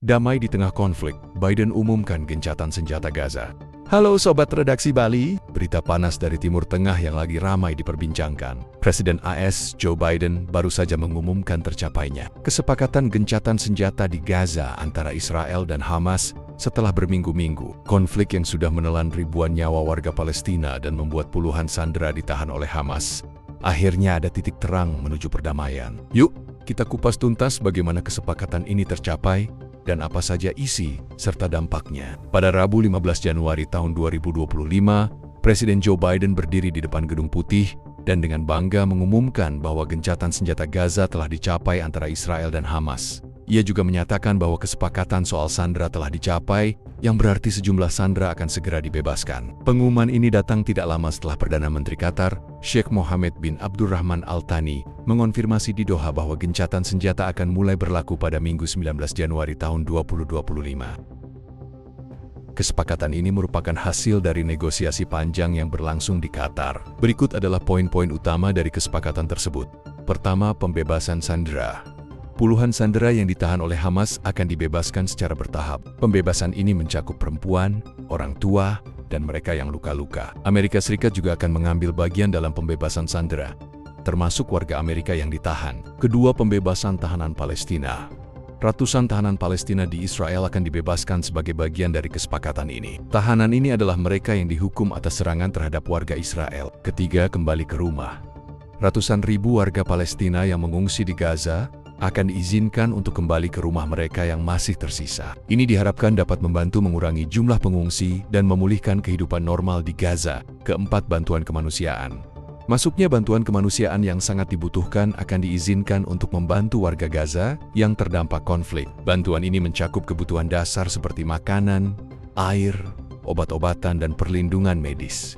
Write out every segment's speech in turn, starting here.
Damai di tengah konflik, Biden umumkan gencatan senjata Gaza. Halo Sobat Redaksi Bali, berita panas dari Timur Tengah yang lagi ramai diperbincangkan. Presiden AS Joe Biden baru saja mengumumkan tercapainya kesepakatan gencatan senjata di Gaza antara Israel dan Hamas setelah berminggu-minggu. Konflik yang sudah menelan ribuan nyawa warga Palestina dan membuat puluhan sandera ditahan oleh Hamas. Akhirnya ada titik terang menuju perdamaian. Yuk, kita kupas tuntas bagaimana kesepakatan ini tercapai dan apa saja isi serta dampaknya. Pada Rabu 15 Januari tahun 2025, Presiden Joe Biden berdiri di depan Gedung Putih dan dengan bangga mengumumkan bahwa gencatan senjata Gaza telah dicapai antara Israel dan Hamas. Ia juga menyatakan bahwa kesepakatan soal sandera telah dicapai, yang berarti sejumlah sandera akan segera dibebaskan. Pengumuman ini datang tidak lama setelah Perdana Menteri Qatar, Sheikh Mohammed bin Abdulrahman Al Thani, mengonfirmasi di Doha bahwa gencatan senjata akan mulai berlaku pada Minggu 19 Januari tahun 2025. Kesepakatan ini merupakan hasil dari negosiasi panjang yang berlangsung di Qatar. Berikut adalah poin-poin utama dari kesepakatan tersebut. Pertama, pembebasan sandera. Puluhan sandera yang ditahan oleh Hamas akan dibebaskan secara bertahap. Pembebasan ini mencakup perempuan, orang tua, dan mereka yang luka-luka. Amerika Serikat juga akan mengambil bagian dalam pembebasan sandera, termasuk warga Amerika yang ditahan. Kedua, pembebasan tahanan Palestina. Ratusan tahanan Palestina di Israel akan dibebaskan sebagai bagian dari kesepakatan ini. Tahanan ini adalah mereka yang dihukum atas serangan terhadap warga Israel. Ketiga, kembali ke rumah. Ratusan ribu warga Palestina yang mengungsi di Gaza akan diizinkan untuk kembali ke rumah mereka yang masih tersisa. Ini diharapkan dapat membantu mengurangi jumlah pengungsi dan memulihkan kehidupan normal di Gaza. Keempat, bantuan kemanusiaan. Masuknya bantuan kemanusiaan yang sangat dibutuhkan akan diizinkan untuk membantu warga Gaza yang terdampak konflik. Bantuan ini mencakup kebutuhan dasar seperti makanan, air, obat-obatan, dan perlindungan medis.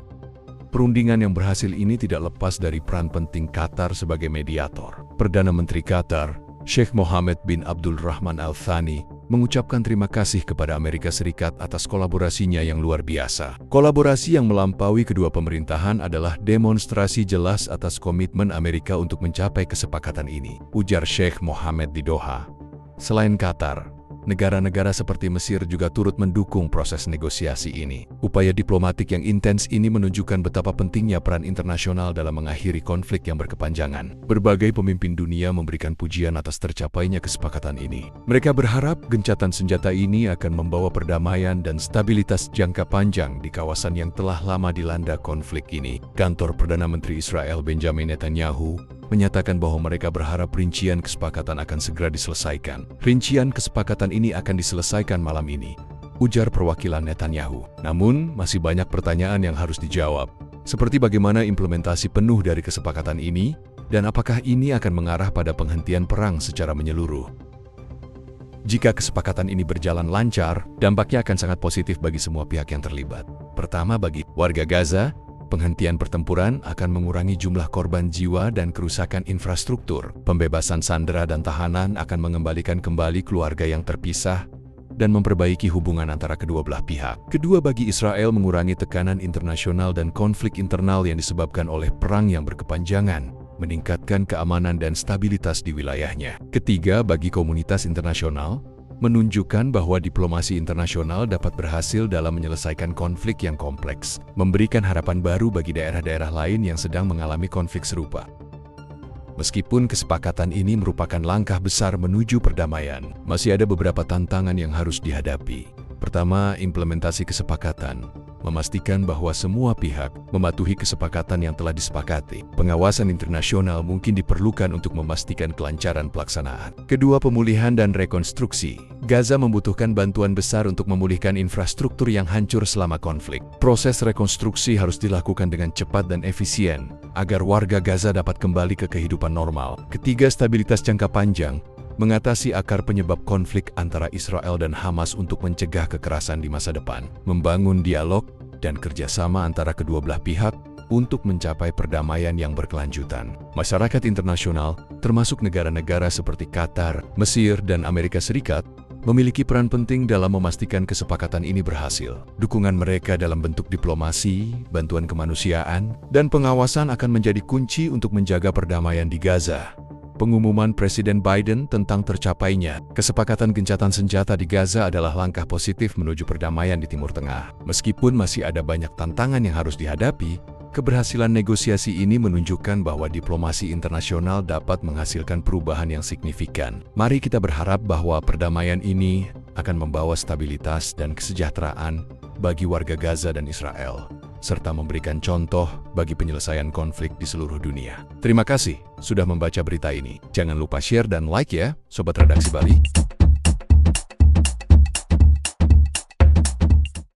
Perundingan yang berhasil ini tidak lepas dari peran penting Qatar sebagai mediator. Perdana Menteri Qatar, Sheikh Mohammed bin Abdulrahman Al Thani, mengucapkan terima kasih kepada Amerika Serikat atas kolaborasinya yang luar biasa. Kolaborasi yang melampaui kedua pemerintahan adalah demonstrasi jelas atas komitmen Amerika untuk mencapai kesepakatan ini, ujar Sheikh Mohammed di Doha. Selain Qatar, negara-negara seperti Mesir juga turut mendukung proses negosiasi ini. Upaya diplomatik yang intens ini menunjukkan betapa pentingnya peran internasional dalam mengakhiri konflik yang berkepanjangan. Berbagai pemimpin dunia memberikan pujian atas tercapainya kesepakatan ini. Mereka berharap gencatan senjata ini akan membawa perdamaian dan stabilitas jangka panjang di kawasan yang telah lama dilanda konflik ini. Kantor Perdana Menteri Israel Benjamin Netanyahu menyatakan bahwa mereka berharap rincian kesepakatan akan segera diselesaikan. Rincian kesepakatan ini akan diselesaikan malam ini, ujar perwakilan Netanyahu. Namun, masih banyak pertanyaan yang harus dijawab, seperti bagaimana implementasi penuh dari kesepakatan ini, dan apakah ini akan mengarah pada penghentian perang secara menyeluruh. Jika kesepakatan ini berjalan lancar, dampaknya akan sangat positif bagi semua pihak yang terlibat. Pertama, bagi warga Gaza, penghentian pertempuran akan mengurangi jumlah korban jiwa dan kerusakan infrastruktur. Pembebasan sandera dan tahanan akan mengembalikan kembali keluarga yang terpisah dan memperbaiki hubungan antara kedua belah pihak. Kedua, bagi Israel mengurangi tekanan internasional dan konflik internal yang disebabkan oleh perang yang berkepanjangan, meningkatkan keamanan dan stabilitas di wilayahnya. Ketiga, bagi komunitas internasional, menunjukkan bahwa diplomasi internasional dapat berhasil dalam menyelesaikan konflik yang kompleks, memberikan harapan baru bagi daerah-daerah lain yang sedang mengalami konflik serupa. Meskipun kesepakatan ini merupakan langkah besar menuju perdamaian, masih ada beberapa tantangan yang harus dihadapi. Pertama, implementasi kesepakatan. Memastikan bahwa semua pihak mematuhi kesepakatan yang telah disepakati. Pengawasan internasional mungkin diperlukan untuk memastikan kelancaran pelaksanaan. Kedua, pemulihan dan rekonstruksi. Gaza membutuhkan bantuan besar untuk memulihkan infrastruktur yang hancur selama konflik. Proses rekonstruksi harus dilakukan dengan cepat dan efisien, agar warga Gaza dapat kembali ke kehidupan normal. Ketiga, stabilitas jangka panjang. Mengatasi akar penyebab konflik antara Israel dan Hamas untuk mencegah kekerasan di masa depan, membangun dialog dan kerjasama antara kedua belah pihak untuk mencapai perdamaian yang berkelanjutan. Masyarakat internasional, termasuk negara-negara seperti Qatar, Mesir, dan Amerika Serikat, memiliki peran penting dalam memastikan kesepakatan ini berhasil. Dukungan mereka dalam bentuk diplomasi, bantuan kemanusiaan, dan pengawasan akan menjadi kunci untuk menjaga perdamaian di Gaza. Pengumuman Presiden Biden tentang tercapainya kesepakatan gencatan senjata di Gaza adalah langkah positif menuju perdamaian di Timur Tengah. Meskipun masih ada banyak tantangan yang harus dihadapi, keberhasilan negosiasi ini menunjukkan bahwa diplomasi internasional dapat menghasilkan perubahan yang signifikan. Mari kita berharap bahwa perdamaian ini akan membawa stabilitas dan kesejahteraan bagi warga Gaza dan Israel, serta memberikan contoh bagi penyelesaian konflik di seluruh dunia. Terima kasih sudah membaca berita ini. Jangan lupa share dan like ya, Sobat Redaksi Bali.